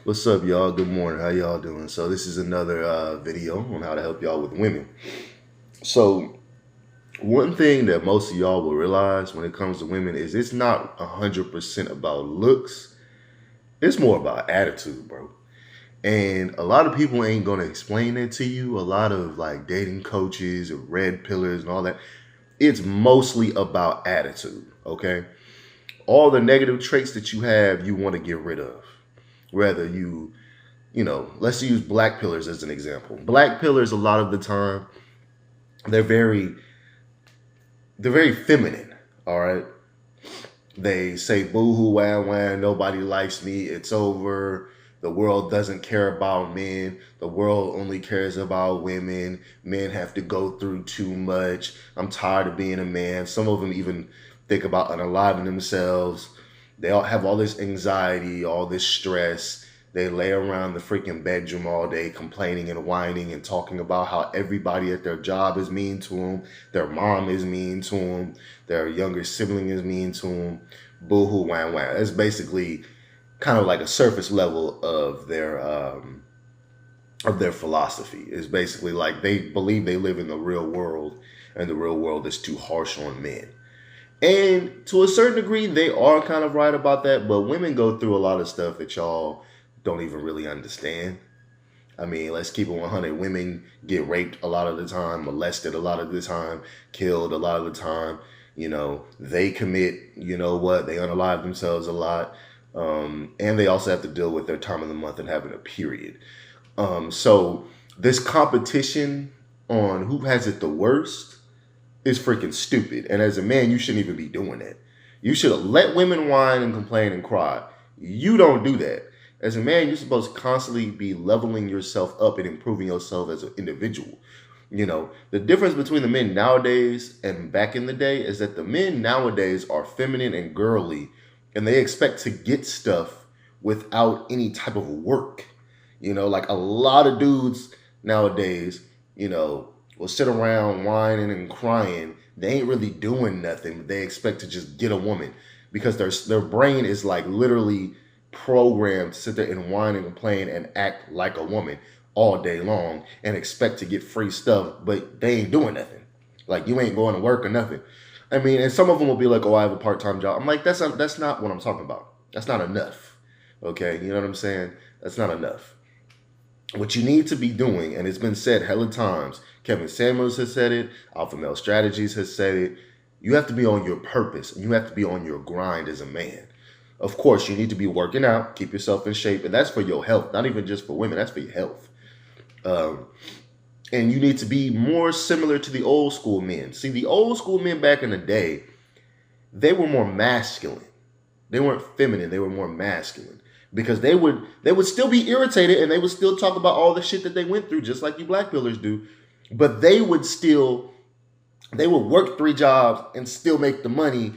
What's up, y'all? Good morning. How y'all doing? So this is another video on how to help y'all with women. So one thing that most of y'all will realize when it comes to women is it's not 100% about looks. It's more about attitude, bro. And a lot of people ain't gonna explain that to you. A lot of like dating coaches and red pillars and all that. It's mostly about attitude. Okay, all the negative traits that you have, you want to get rid of. Whether let's use black pillars as an example. Black pillars, a lot of the time, they're very they're very feminine. All right, they say boo hoo wah wah, nobody likes me, it's over. The world doesn't care about men. The world only cares about women. Men have to go through too much. I'm tired of being a man. Some of them even think about unaliving themselves. They all have all this anxiety, all this stress. They lay around the freaking bedroom all day complaining and whining and talking about how everybody at their job is mean to them. Their mom is mean to them. Their younger sibling is mean to them. Boo hoo wah wah. That's basically kind of like a surface level of their philosophy. Is basically like they believe they live in the real world and the real world is too harsh on men. And to a certain degree, they are kind of right about that. But women go through a lot of stuff that y'all don't even really understand. I mean, let's keep it 100. Women get raped a lot of the time, molested a lot of the time, killed a lot of the time. They commit, they unalive themselves a lot. And they also have to deal with their time of the month and having a period. So this competition on who has it the worst is freaking stupid. And as a man, you shouldn't even be doing that. You should have let women whine and complain and cry. You don't do that. As a man, you're supposed to constantly be leveling yourself up and improving yourself as an individual. The difference between the men nowadays and back in the day is that the men nowadays are feminine and girly, and they expect to get stuff without any type of work. Like a lot of dudes nowadays, will sit around whining and crying. They ain't really doing nothing, but they expect to just get a woman because their brain is like literally programmed to sit there and whine and complain and act like a woman all day long and expect to get free stuff, but they ain't doing nothing. Like you ain't going to work or nothing. I mean, and some of them will be like, "Oh, I have a part-time job." I'm like, that's not what I'm talking about. That's not enough. Okay, you know what I'm saying? That's not enough. What you need to be doing, and it's been said hella times. Kevin Samuels has said it. Alpha Male Strategies has said it. You have to be on your purpose, and you have to be on your grind as a man. Of course, you need to be working out, keep yourself in shape, and that's for your health. Not even just for women. That's for your health. And you need to be more similar to the old school men. See, the old school men back in the day, they were more masculine. They weren't feminine. They were more masculine because they would still be irritated and they would still talk about all the shit that they went through, just like you black pillars do. But they would work 3 jobs and still make the money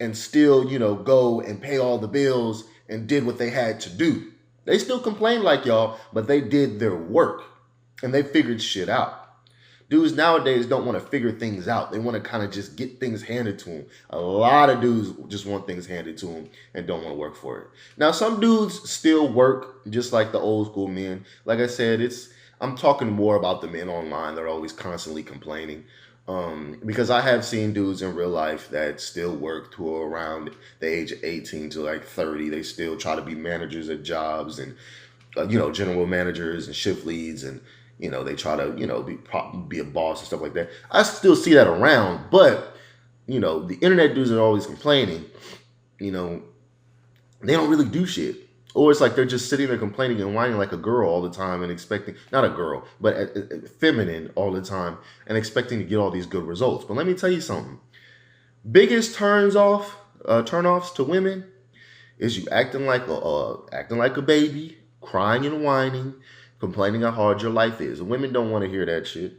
and still, go and pay all the bills and did what they had to do. They still complained like y'all, but they did their work and they figured shit out. Dudes nowadays don't want to figure things out. They want to kind of just get things handed to them. A lot of dudes just want things handed to them and don't want to work for it. Now, some dudes still work just like the old school men. Like I said, I'm talking more about the men online. They're always constantly complaining. Because I have seen dudes in real life that still work to around the age of 18 to like 30. They still try to be managers at jobs and, general managers and shift leads and, they try to, be a boss and stuff like that. I still see that around, but, the internet dudes are always complaining, they don't really do shit. Or it's like they're just sitting there complaining and whining like a girl all the time and expecting, not a girl, but feminine all the time and expecting to get all these good results. But let me tell you something. Biggest turnoffs to women is you acting like a baby, crying and whining, complaining how hard your life is. Women don't want to hear that shit.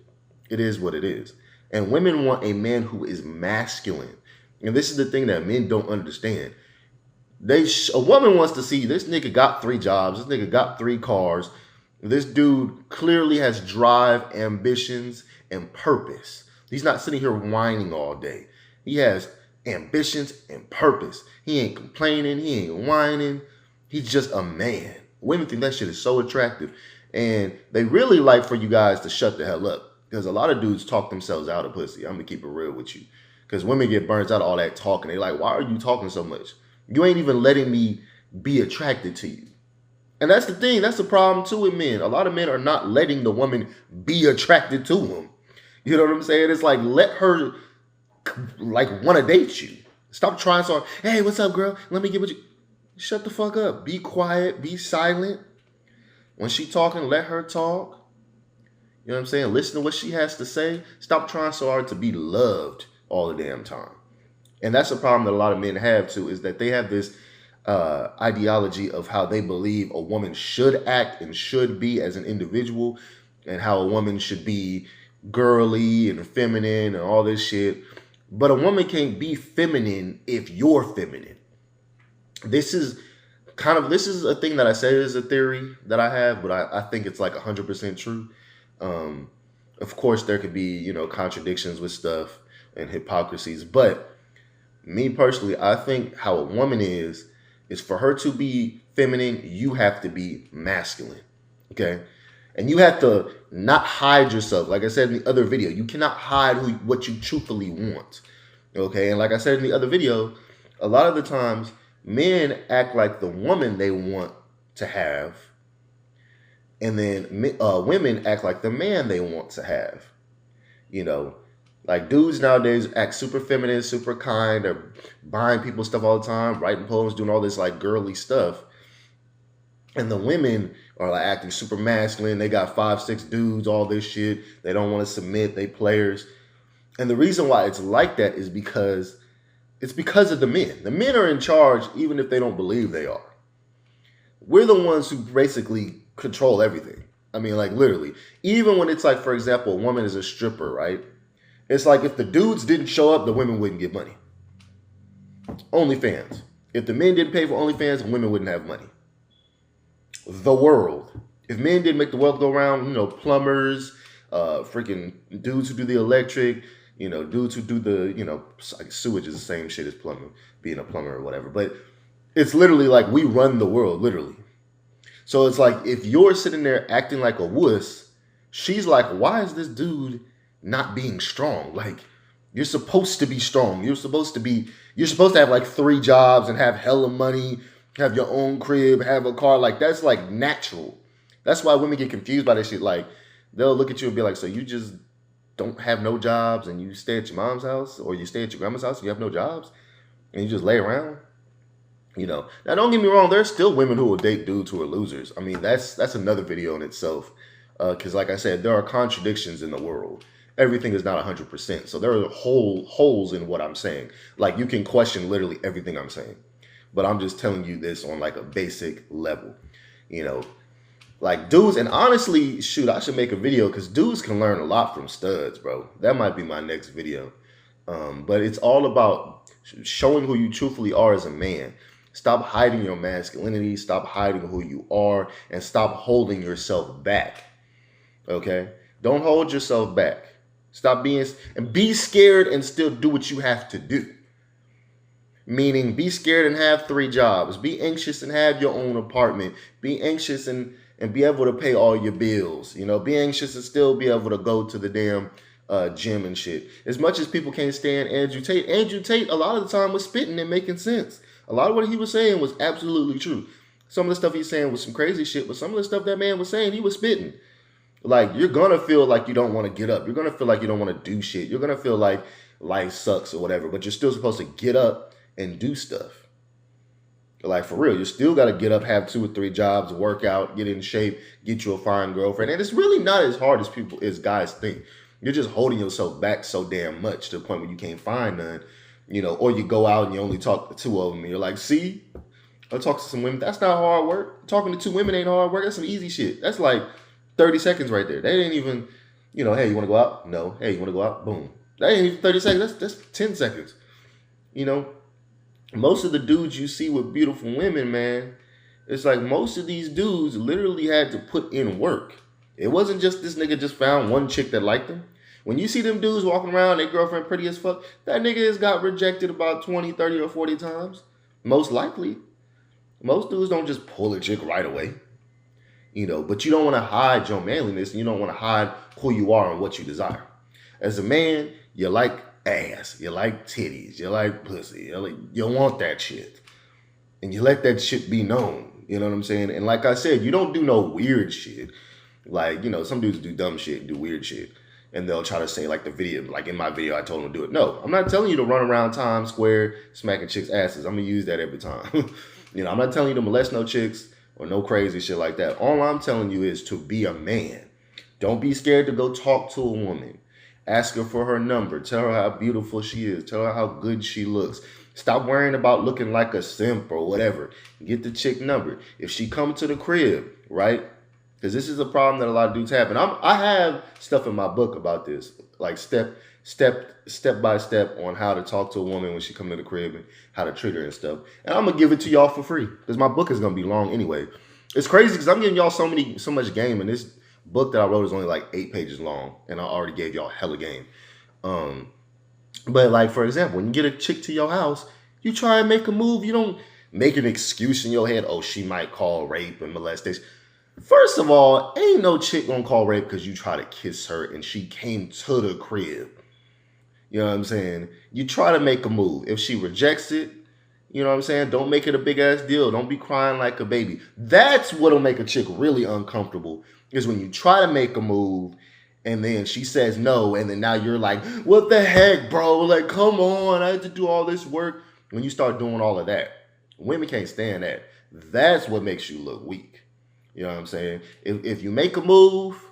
It is what it is. And women want a man who is masculine. And this is the thing that men don't understand. A woman wants to see this nigga got 3 jobs. This nigga got 3 cars. This dude clearly has drive, ambitions, and purpose. He's not sitting here whining all day. He has ambitions and purpose. He ain't complaining. He ain't whining. He's just a man. Women think that shit is so attractive. And they really like for you guys to shut the hell up. Because a lot of dudes talk themselves out of pussy. I'm going to keep it real with you. Because women get burnt out of all that talking. They like, why are you talking so much? You ain't even letting me be attracted to you. And that's the thing. That's the problem too with men. A lot of men are not letting the woman be attracted to them. You know what I'm saying? It's like, let her like want to date you. Stop trying so hard. Hey, what's up, girl? Let me get with you. Shut the fuck up. Be quiet. Be silent. When she talking, let her talk. You know what I'm saying? Listen to what she has to say. Stop trying so hard to be loved all the damn time. And that's a problem that a lot of men have too, is that they have this ideology of how they believe a woman should act and should be as an individual, and how a woman should be girly and feminine and all this shit. But a woman can't be feminine if you're feminine. This is a thing that I say is a theory that I have, but I think it's like 100% true. Of course, there could be, you know, contradictions with stuff and hypocrisies, but me personally, I think how a woman is for her to be feminine, you have to be masculine, okay? And you have to not hide yourself. Like I said in the other video, you cannot hide what you truthfully want, okay? And like I said in the other video, a lot of the times, men act like the woman they want to have, and then women act like the man they want to have. You know, like dudes nowadays act super feminine, super kind, or buying people stuff all the time, writing poems, doing all this like girly stuff. And the women are like acting super masculine. They got 5, 6 dudes, all this shit. They don't want to submit. They players. And the reason why it's like that is because it's because of the men. The men are in charge even if they don't believe they are. We're the ones who basically control everything. I mean, like literally. Even when it's like, for example, a woman is a stripper, right? It's like if the dudes didn't show up, the women wouldn't get money. OnlyFans. If the men didn't pay for OnlyFans, women wouldn't have money. The world. If men didn't make the world go round, you know, plumbers, freaking dudes who do the electric, you know, dudes who do the, you know, like sewage is the same shit as plumbing, being a plumber or whatever. But it's literally like we run the world, literally. So it's like if you're sitting there acting like a wuss, she's like, why is this dude not being strong? Like, you're supposed to be strong. You're supposed to have like 3 jobs and have hella money, have your own crib, have a car. Like, that's like natural. That's why women get confused by this shit. Like, they'll look at you and be like, so you just don't have no jobs and you stay at your mom's house, or you stay at your grandma's house and you have no jobs and you just lay around? You know, now don't get me wrong, there's still women who will date dudes who are losers. I mean, that's another video in itself. Because like I said, there are contradictions in the world. Everything is not 100%. So there are holes in what I'm saying. Like, you can question literally everything I'm saying. But I'm just telling you this on like a basic level. You know, like dudes, and honestly, shoot, I should make a video because dudes can learn a lot from studs, bro. That might be my next video. But it's all about showing who you truthfully are as a man. Stop hiding your masculinity. Stop hiding who you are. And stop holding yourself back. Okay? Don't hold yourself back. Stop being... And be scared and still do what you have to do. Meaning, be scared and have 3 jobs. Be anxious and have your own apartment. Be anxious and be able to pay all your bills. You know, be anxious and still be able to go to the damn gym and shit. As much as people can't stand Andrew Tate a lot of the time was spitting and making sense. A lot of what he was saying was absolutely true. Some of the stuff he's saying was some crazy shit, but some of the stuff that man was saying, he was spitting. Like, you're going to feel like you don't want to get up. You're going to feel like you don't want to do shit. You're going to feel like life sucks or whatever, but you're still supposed to get up and do stuff. Like, for real, you still got to get up, have 2 or 3 jobs, work out, get in shape, get you a fine girlfriend. And it's really not as hard as guys think. You're just holding yourself back so damn much to the point where you can't find none. You know, or you go out and you only talk to 2 of them. And you're like, see, I talk to some women. That's not hard work. Talking to 2 women ain't hard work. That's some easy shit. That's like 30 seconds right there. They ain't even, you know, hey, you want to go out? No. Hey, you want to go out? Boom. That ain't even 30 seconds. That's 10 seconds. You know, most of the dudes you see with beautiful women, man, it's like most of these dudes literally had to put in work. It wasn't just this nigga just found one chick that liked him. When you see them dudes walking around, their girlfriend pretty as fuck, that nigga has got rejected about 20, 30, or 40 times. Most likely. Most dudes don't just pull a chick right away. but you don't want to hide your manliness, and you don't want to hide who you are and what you desire. As a man, you like ass, you like titties, you like pussy, you want that shit. And you let that shit be known. You know what I'm saying? And like I said, you don't do no weird shit. Like, some dudes do dumb shit, do weird shit. And they'll try to say, like the video, like in my video, I told them to do it. No, I'm not telling you to run around Times Square smacking chicks' asses. I'm going to use that every time. I'm not telling you to molest no chicks or no crazy shit like that. All I'm telling you is to be a man. Don't be scared to go talk to a woman. Ask her for her number. Tell her how beautiful she is. Tell her how good she looks. Stop worrying about looking like a simp or whatever. Get the chick number. If she come to the crib, right? Because this is a problem that a lot of dudes have. And I have stuff in my book about this. Like step by step on how to talk to a woman when she come to the crib and how to treat her and stuff. And I'm going to give it to y'all for free. Because my book is going to be long anyway. It's crazy because I'm giving y'all so much game. And this book that I wrote is only like 8 pages long. And I already gave y'all hella game. But like, for example, when you get a chick to your house, you try and make a move. You don't make an excuse in your head. Oh, she might call rape and molestation. First of all, ain't no chick gonna call rape because you try to kiss her and she came to the crib. You know what I'm saying? You try to make a move. If she rejects it, you know what I'm saying? Don't make it a big ass deal. Don't be crying like a baby. That's what'll make a chick really uncomfortable, is when you try to make a move and then she says no, and then now you're like, what the heck, bro? Like, come on, I had to do all this work. When you start doing all of that, women can't stand that. That's what makes you look weak. You know what I'm saying? If you make a move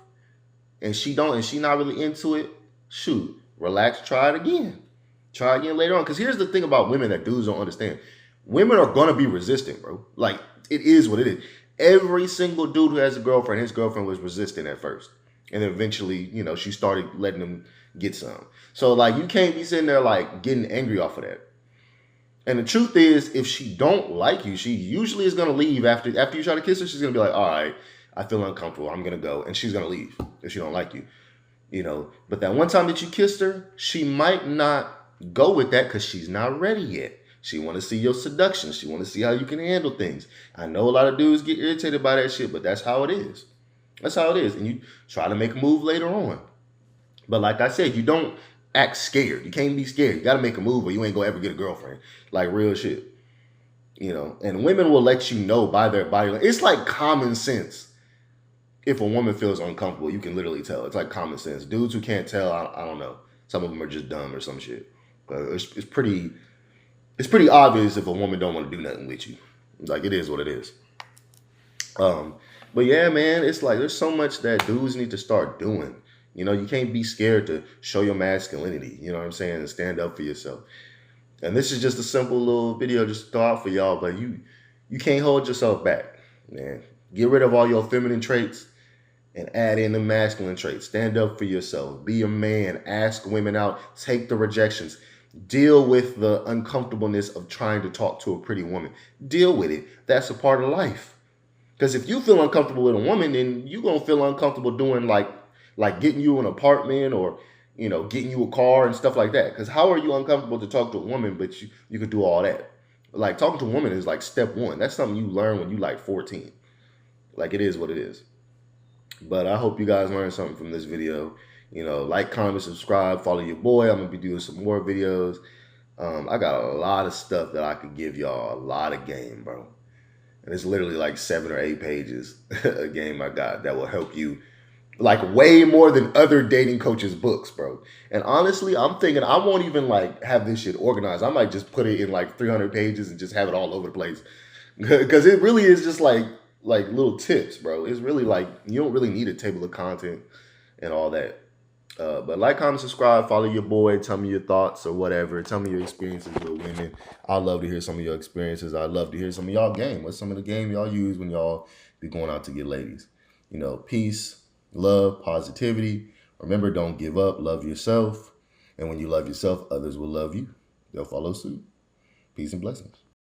and she not really into it, shoot, relax, try it again. Try again later on. Because here's the thing about women that dudes don't understand. Women are going to be resistant, bro. Like, it is what it is. Every single dude who has a girlfriend, his girlfriend was resistant at first. And then eventually, she started letting them get some. So, like, you can't be sitting there, like, getting angry off of that. And the truth is, if she don't like you, she usually is going to leave after you try to kiss her. She's going to be like, all right, I feel uncomfortable. I'm going to go. And she's going to leave if she don't like you. But that one time that you kissed her, she might not go with that because she's not ready yet. She want to see your seduction. She want to see how you can handle things. I know a lot of dudes get irritated by that shit, but that's how it is. That's how it is. And you try to make a move later on. But like I said, you don't act scared. You can't be scared. You got to make a move or you ain't going to ever get a girlfriend. Like real shit. And women will let you know by their body. It's like common sense. If a woman feels uncomfortable, you can literally tell. It's like common sense. Dudes who can't tell, I don't know. Some of them are just dumb or some shit. But it's pretty obvious if a woman don't want to do nothing with you. Like, it is what it is. But yeah, man, it's like there's so much that dudes need to start doing. You can't be scared to show your masculinity. You know what I'm saying? And stand up for yourself. And this is just a simple little video just to throw out for y'all. But you can't hold yourself back, man. Get rid of all your feminine traits and add in the masculine traits. Stand up for yourself. Be a man. Ask women out. Take the rejections. Deal with the uncomfortableness of trying to talk to a pretty woman. Deal with it. That's a part of life. Because if you feel uncomfortable with a woman, then you're going to feel uncomfortable doing like getting you an apartment or, getting you a car and stuff like that. Because how are you uncomfortable to talk to a woman, but you could do all that? Like, talking to a woman is like step one. That's something you learn when you like 14. Like, it is what it is. But I hope you guys learned something from this video. Like, comment, subscribe, follow your boy. I'm going to be doing some more videos. I got a lot of stuff that I could give y'all. A lot of game, bro. And it's literally like 7 or 8 pages a game I got that will help you like way more than other dating coaches' books, bro. And honestly, I'm thinking I won't even like have this shit organized. I might just put it in like 300 pages and just have it all over the place. Because it really is just like little tips, bro. It's really like you don't really need a table of content and all that. But like, comment, subscribe, follow your boy, tell me your thoughts or whatever. Tell me your experiences with women. I'd love to hear some of your experiences. I'd love to hear some of y'all game. What's some of the game y'all use when y'all be going out to get ladies? Peace, love, positivity. Remember, don't give up. Love yourself. And when you love yourself, others will love you. They'll follow suit. Peace and blessings.